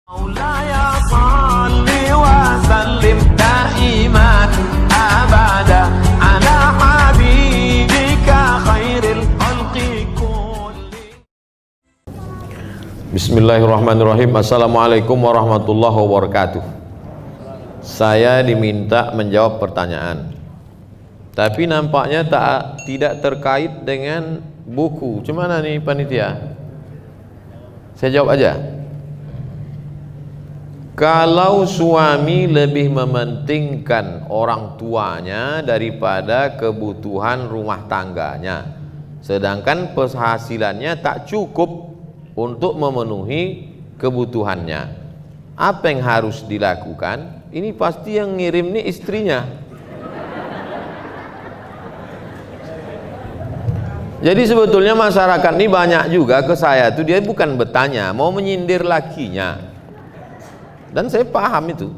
مولاي صل وسلم دائما أبدا على حبيبك خير الخلق كلهم. Bismillahirrahmanirrahim. Assalamualaikum warahmatullahi wabarakatuh. Saya diminta menjawab pertanyaan, tapi nampaknya tidak terkait dengan buku. Gimana nih panitia? Saya jawab aja. Kalau suami lebih mementingkan orang tuanya daripada kebutuhan rumah tangganya, sedangkan penghasilannya tak cukup untuk memenuhi kebutuhannya, apa yang harus dilakukan? Ini pasti yang ngirim nih istrinya. Jadi sebetulnya masyarakat ini banyak juga ke saya tuh, dia bukan bertanya, mau menyindir lakinya. Dan saya paham itu.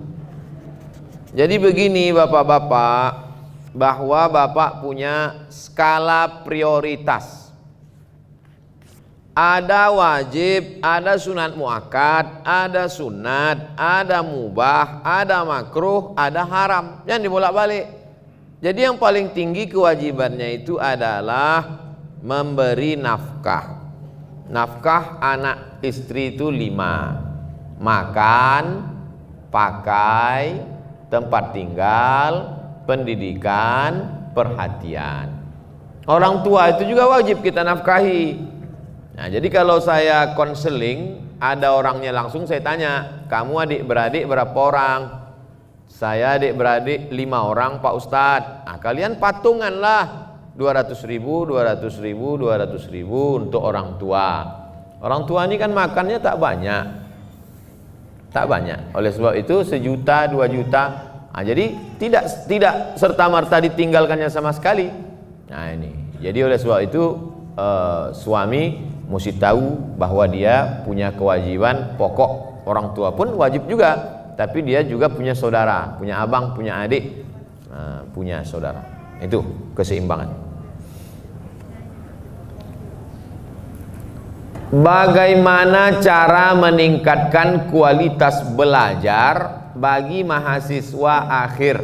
Jadi begini bapak-bapak, bahwa bapak punya skala prioritas. Ada wajib, ada sunat muakkad, ada sunat, ada mubah, ada makruh, ada haram. Jangan dibolak-balik. Jadi yang paling tinggi kewajibannya itu adalah memberi nafkah. Nafkah anak istri itu 5. Makan, pakai, tempat tinggal, pendidikan, perhatian. Orang tua itu juga wajib kita nafkahi. Nah, jadi kalau saya konseling, ada orangnya langsung saya tanya, kamu adik-beradik berapa orang? Saya adik-beradik 5 orang Pak Ustadz. Nah, kalian patunganlah 200.000, 200.000, 200.000 untuk orang tua. Orang tua ini kan makannya tak banyak. Tak banyak. Oleh sebab itu 1 juta, 2 juta. Nah, jadi tidak serta-merta ditinggalkannya sama sekali. Nah ini. Jadi oleh sebab itu suami mesti tahu bahwa dia punya kewajiban pokok. Orang tua pun wajib juga, tapi dia juga punya saudara, punya abang, punya adik, punya saudara. Itu keseimbangan. Bagaimana cara meningkatkan kualitas belajar bagi mahasiswa akhir?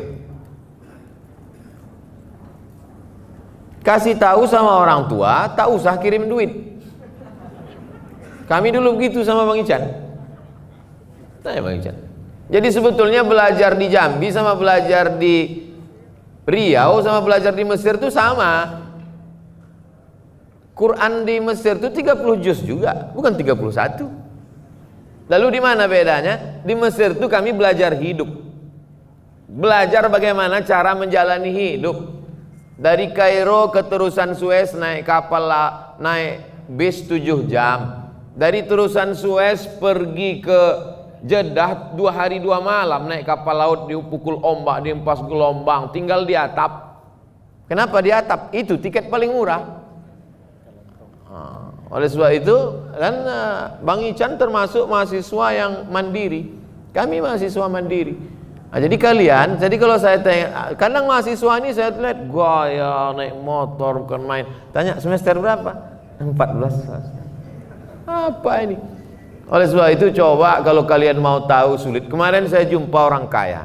Kasih tahu sama orang tua, tak usah kirim duit. Kami dulu begitu sama Bang Ican. Tanya Bang Ican. Jadi sebetulnya belajar di Jambi sama belajar di Riau sama belajar di Mesir itu sama. Quran di Mesir itu 30 juz juga, bukan 31. Lalu di mana bedanya? Di Mesir itu kami belajar hidup. Belajar bagaimana cara menjalani hidup. Dari Kairo ke terusan Suez naik kapal, naik bis 7 jam. Dari terusan Suez pergi ke Jeddah 2 hari 2 malam naik kapal laut, dipukul ombak, dihempas gelombang, tinggal di atap. Kenapa di atap? Itu tiket paling murah. Oleh sebab itu kan Bang Ican termasuk mahasiswa yang mandiri. Kami mahasiswa mandiri. Nah, jadi kalau saya tanya, kadang mahasiswa ini saya lihat gaya naik motor bukan main. Tanya semester berapa? 14. Apa ini? Oleh sebab itu coba kalau kalian mau tahu sulit. Kemarin saya jumpa orang kaya.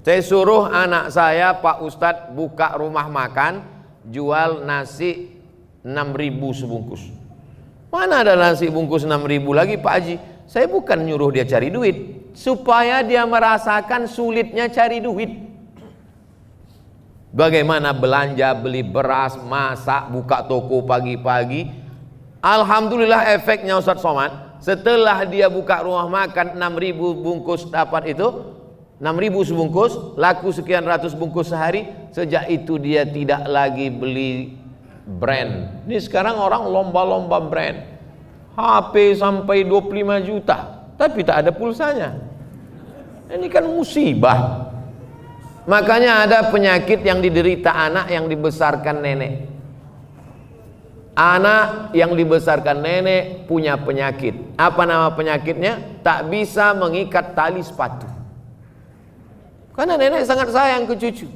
Saya suruh anak saya, Pak Ustadz, buka rumah makan, jual nasi 6.000 sebungkus. Mana ada nasi bungkus 6.000 lagi Pak Haji? Saya bukan nyuruh dia cari duit, supaya dia merasakan sulitnya cari duit. Bagaimana belanja, beli beras, masak, buka toko pagi-pagi. Alhamdulillah efeknya Ustadz Somad, setelah dia buka rumah makan 6.000 bungkus dapat itu, 6.000 sebungkus, laku sekian ratus bungkus sehari. Sejak itu dia tidak lagi beli brand. Ini sekarang orang lomba-lomba brand. HP sampai 25 juta, tapi tak ada pulsanya. Ini kan musibah. Makanya ada penyakit yang diderita anak yang dibesarkan nenek. Anak yang dibesarkan nenek punya penyakit. Apa nama penyakitnya? Tak bisa mengikat tali sepatu. Karena nenek sangat sayang ke cucu.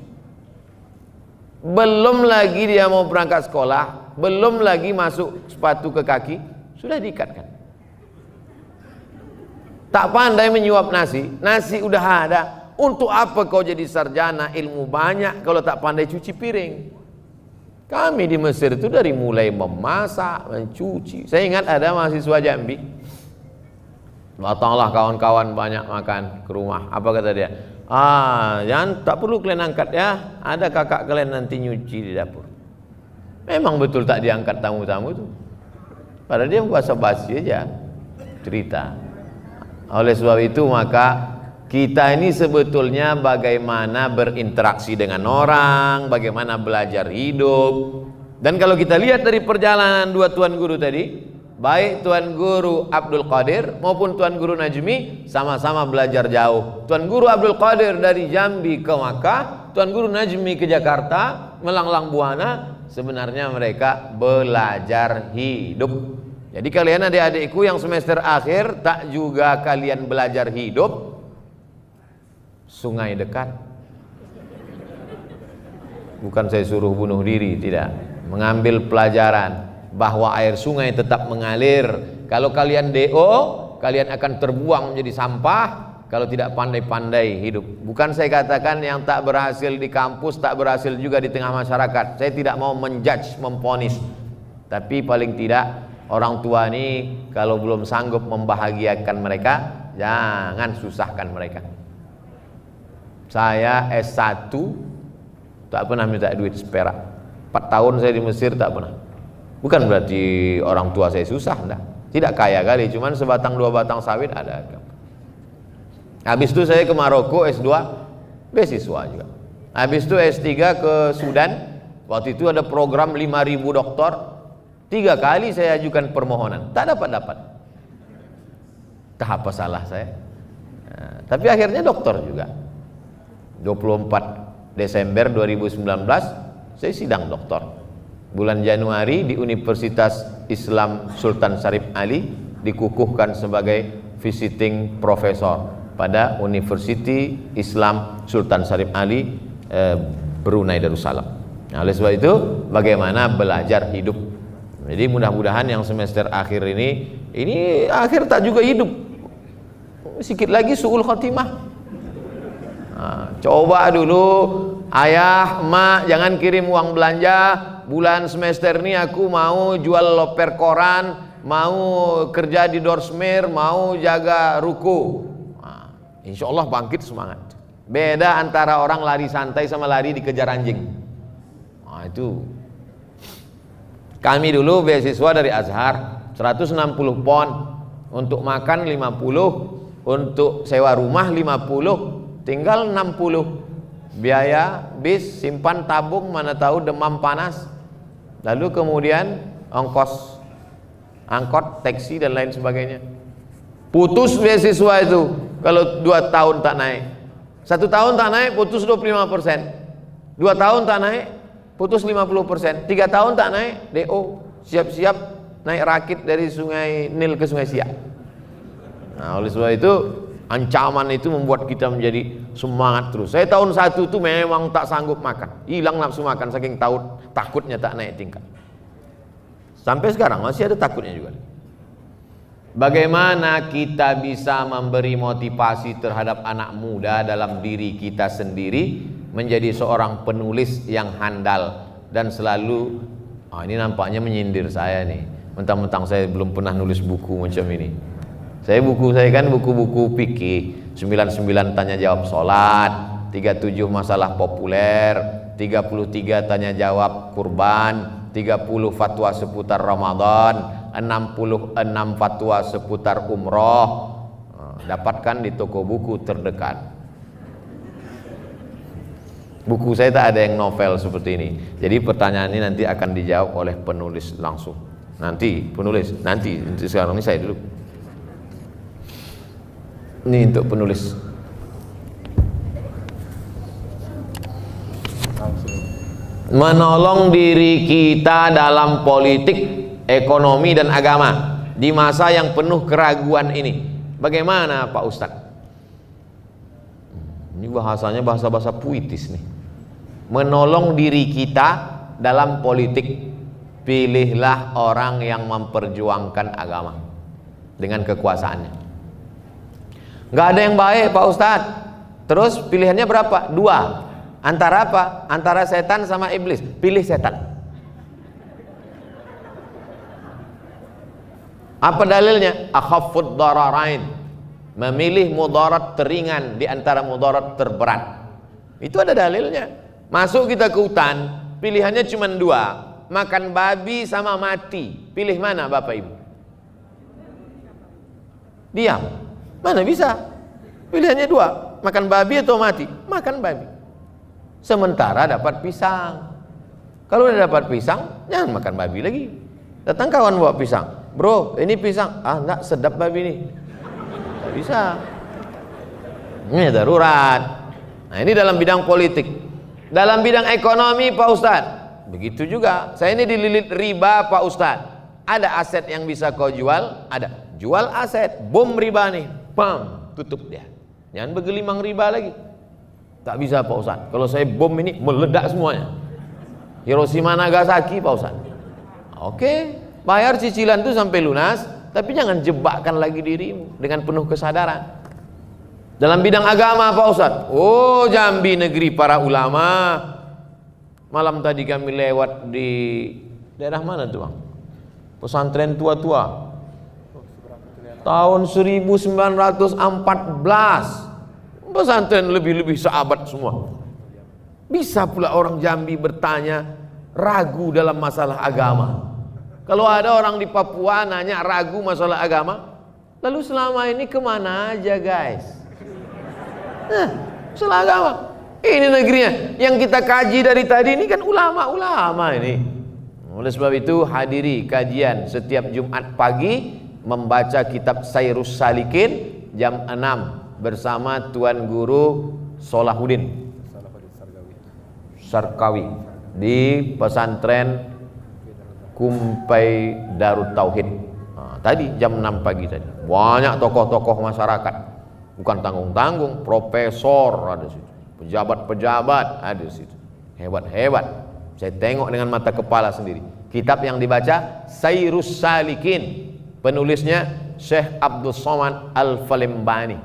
Belum lagi dia mau berangkat sekolah, belum lagi masuk sepatu ke kaki, sudah diikatkan. tak pandai menyuap nasi, nasi udah ada. Untuk apa kau jadi sarjana ilmu banyak kalau tak pandai cuci piring? Kami di Mesir itu dari mulai memasak, mencuci. Saya ingat ada mahasiswa Jambi, datanglah kawan-kawan banyak makan ke rumah. Apa kata dia? Jangan, tak perlu kalian angkat ya, ada kakak kalian nanti nyuci di dapur. Memang betul tak diangkat tamu-tamu itu. Padahal dia basa-basi aja cerita. Oleh sebab itu maka kita ini sebetulnya bagaimana berinteraksi dengan orang, bagaimana belajar hidup. Dan kalau kita lihat dari perjalanan dua tuan guru tadi, baik Tuan Guru Abdul Qadir maupun Tuan Guru Najmi, sama-sama belajar jauh. Tuan Guru Abdul Qadir dari Jambi ke Makkah, Tuan Guru Najmi ke Jakarta, melanglang buana. Sebenarnya mereka belajar hidup. Jadi kalian adik-adikku yang semester akhir, tak juga kalian belajar hidup? Sungai dekat. Bukan saya suruh bunuh diri, tidak. Mengambil pelajaran bahwa air sungai tetap mengalir. Kalau kalian DO, kalian akan terbuang menjadi sampah kalau tidak pandai-pandai hidup. Bukan saya katakan yang tak berhasil di kampus tak berhasil juga di tengah masyarakat. Saya tidak mau menjudge, memponis. Tapi paling tidak orang tua ini kalau belum sanggup membahagiakan mereka, jangan susahkan mereka. Saya S1 tak pernah minta duit seperak. 4 tahun saya di Mesir tak pernah. Bukan berarti orang tua saya susah, enggak. Tidak kaya kali, cuman sebatang dua batang sawit ada. Habis itu saya ke Maroko S2, beasiswa juga. Habis itu S3 ke Sudan. Waktu itu ada program 5.000 doktor. 3 kali saya ajukan permohonan, tak dapat. Tak apa salah saya. Tapi akhirnya doktor juga. 24 Desember 2019 saya sidang doktor. Bulan Januari di Universitas Islam Sultan Syarif Ali dikukuhkan sebagai visiting professor pada University Islam Sultan Syarif Ali Brunei Darussalam. Nah, oleh sebab itu bagaimana belajar hidup. Jadi mudah-mudahan yang semester akhir ini akhir tak juga hidup. Sikit lagi suul khotimah. Coba dulu ayah, emak jangan kirim uang belanja. Bulan semester ini aku mau jual loper koran, mau kerja di Dorsmer, mau jaga ruko. Insya Allah bangkit semangat. Beda antara orang lari santai sama lari dikejar anjing. Itu kami dulu beasiswa dari Azhar 160 pon, untuk makan 50, untuk sewa rumah 50, tinggal 60 biaya bis, simpan tabung, mana tahu demam panas. Lalu kemudian ongkos angkot, taksi dan lain sebagainya. Putus beasiswa itu kalau 2 tahun tak naik. 1 tahun tak naik putus 25%. 2 tahun tak naik putus 50%. 3 tahun tak naik DO, siap-siap naik rakit dari Sungai Nil ke Sungai Siak. Nah, oleh sebab itu ancaman itu membuat kita menjadi semangat terus. Saya tahun 1 itu memang tak sanggup makan, hilang nafsu makan saking takutnya tak naik tingkat. Sampai sekarang masih ada takutnya juga. Bagaimana kita bisa memberi motivasi terhadap anak muda dalam diri kita sendiri menjadi seorang penulis yang handal dan selalu ini nampaknya menyindir saya nih, mentang-mentang saya belum pernah nulis buku macam ini. Buku saya kan buku-buku fikih, 99 tanya jawab salat, 37 masalah populer, 33 tanya jawab kurban, 30 fatwa seputar Ramadan, 66 fatwa seputar umroh. Dapatkan di toko buku terdekat. Buku saya tak ada yang novel seperti ini. Jadi pertanyaan ini nanti akan dijawab oleh penulis langsung. Nanti sekarang ini saya dulu. Ini untuk penulis. Menolong diri kita dalam politik, ekonomi dan agama di masa yang penuh keraguan ini. Bagaimana Pak Ustadz? Ini bahasanya bahasa-bahasa puitis nih. Menolong diri kita dalam politik. Pilihlah orang yang memperjuangkan agama dengan kekuasaannya. Nggak ada yang baik Pak Ustadz. Terus pilihannya berapa? 2. Antara apa? Antara setan sama iblis. Pilih setan. Apa dalilnya? Akhaffud dararain. Memilih mudarat teringan di antara mudarat terberat. Itu ada dalilnya. Masuk kita ke hutan, pilihannya cuma 2. Makan babi sama mati. Pilih mana Bapak Ibu? Diam. Mana bisa? Pilihannya 2. Makan babi atau mati? Makan babi. Sementara dapat pisang. Kalau udah dapat pisang, jangan makan babi lagi. Datang kawan bawa pisang. Bro, ini pisang. Ah, enggak, sedap babi ini. Tidak bisa. Ini darurat. Nah, ini dalam bidang politik. Dalam bidang ekonomi Pak Ustadz, begitu juga. Saya ini dililit riba Pak Ustadz. Ada aset yang bisa kau jual? Ada. Jual aset, bom riba nih. Bam, tutup dia. Jangan bergelimang riba lagi. Tak bisa Pak Ustadz. Kalau saya bom ini meledak semuanya. Hiroshima Nagasaki Pak Ustadz. Oke, bayar cicilan itu sampai lunas, tapi jangan jebakkan lagi dirimu dengan penuh kesadaran. Dalam bidang agama Pak Ustadz, oh Jambi negeri para ulama. Malam tadi kami lewat di daerah mana tuh Bang? Pesantren tua-tua. Tahun 1914. Pesantren lebih-lebih sahabat semua. Bisa pula orang Jambi bertanya, ragu dalam masalah agama. Kalau ada orang di Papua nanya ragu masalah agama, lalu selama ini kemana aja guys? Nah, masalah agama. Ini negerinya. Yang kita kaji dari tadi ini kan ulama-ulama ini. Oleh sebab itu hadiri kajian setiap Jumat pagi, membaca kitab Sairus Salikin jam 6 bersama Tuan Guru Solahuddin Sarkawi di pesantren Kumpai Darut Tauhid. Nah, tadi jam 6 pagi tadi. Banyak tokoh-tokoh masyarakat. Bukan tanggung-tanggung, profesor ada situ. Pejabat-pejabat ada situ. Hebat-hebat. Saya tengok dengan mata kepala sendiri. Kitab yang dibaca Sairus Salikin. Penulisnya Syekh Abdul Somad Al-Falembani.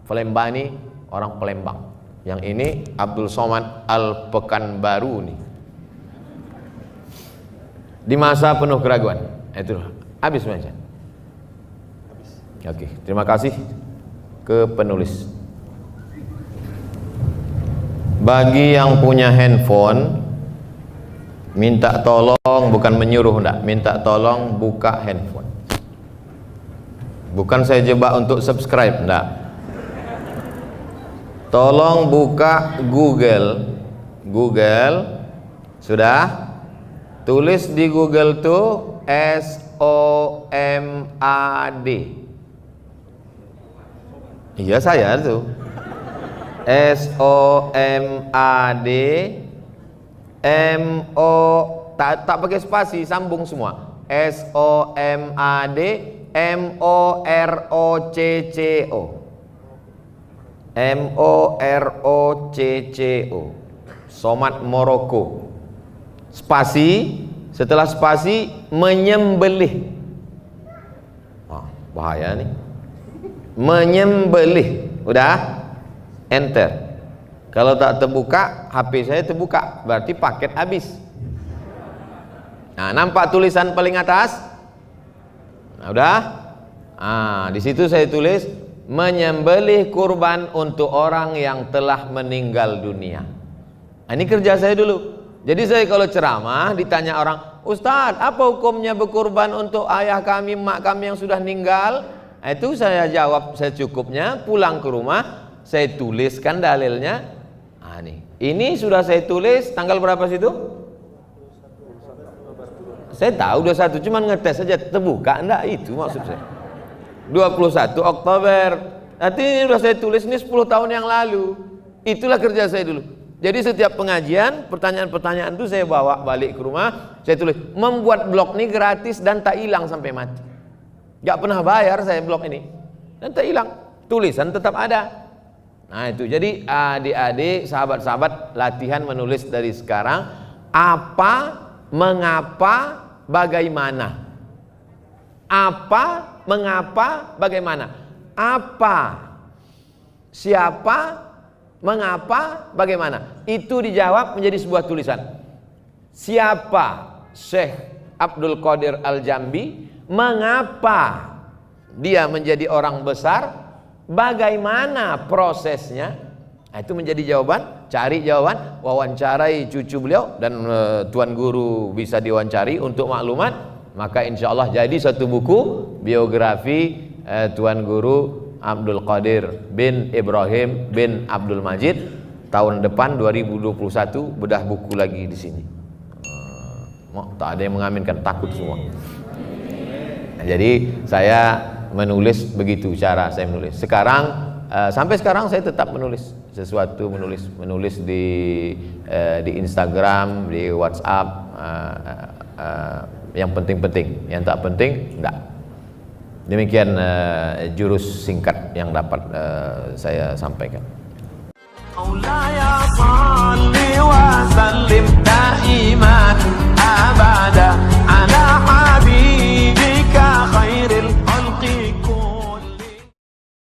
Falembani orang Palembang. Yang ini Abdul Somad Al-Pekanbaru nih. Di masa penuh keraguan. Itu habis baca. Oke, terima kasih ke penulis. Bagi yang punya handphone, minta tolong, bukan menyuruh enggak, minta tolong buka handphone. Bukan saya jebak untuk subscribe, enggak. Tolong buka Google. Sudah? Tulis di Google tuh SOMAD. Iya saya tuh. SOMAD MO tak pakai spasi, sambung semua. SOMAD MOROCCO. MOROCCO. Somad Moroko. Spasi, setelah spasi menyembelih. Bahaya nih. Menyembelih. Udah? Enter. Kalau tak terbuka, HP saya terbuka, berarti paket habis. Nah, nampak tulisan paling atas? Nah, udah? Nah, di situ saya tulis menyembelih kurban untuk orang yang telah meninggal dunia. Nah, ini kerja saya dulu. Jadi saya kalau ceramah ditanya orang, Ustadz, apa hukumnya berkurban untuk ayah kami, mak kami yang sudah meninggal? Nah, itu saya jawab secukupnya, pulang ke rumah, saya tuliskan dalilnya. Nah, ini sudah saya tulis tanggal berapa situ? Saya tahu 21, cuman ngetes saja, terbuka enggak, itu maksud saya. 21 Oktober. Nanti ini sudah saya tulis ini 10 tahun yang lalu. Itulah kerja saya dulu. Jadi setiap pengajian, pertanyaan-pertanyaan itu saya bawa balik ke rumah, saya tulis. Membuat blog ini gratis dan tak hilang sampai mati. Gak pernah bayar saya blog ini. Dan tak hilang. Tulisan tetap ada. Nah itu, jadi adik-adik, sahabat-sahabat, latihan menulis dari sekarang. Apa, mengapa, bagaimana. Apa, mengapa, bagaimana. Apa siapa, mengapa, bagaimana. Itu dijawab menjadi sebuah tulisan. Siapa Syekh Abdul Qadir Al-Jambi, mengapa dia menjadi orang besar, bagaimana prosesnya. Nah, itu menjadi jawaban. Cari jawaban, wawancarai cucu beliau, dan Tuan Guru bisa diwawancari untuk maklumat, maka insya Allah jadi satu buku biografi Tuan Guru Abdul Qadir bin Ibrahim bin Abdul Majid. Tahun depan 2021 bedah buku lagi di sini. Tak ada yang mengaminkan, takut semua. Nah, jadi saya menulis begitu cara saya menulis. Sekarang sampai sekarang saya tetap menulis sesuatu, menulis di Instagram, di WhatsApp, yang penting-penting, yang tak penting enggak. Demikian jurus singkat yang dapat saya sampaikan.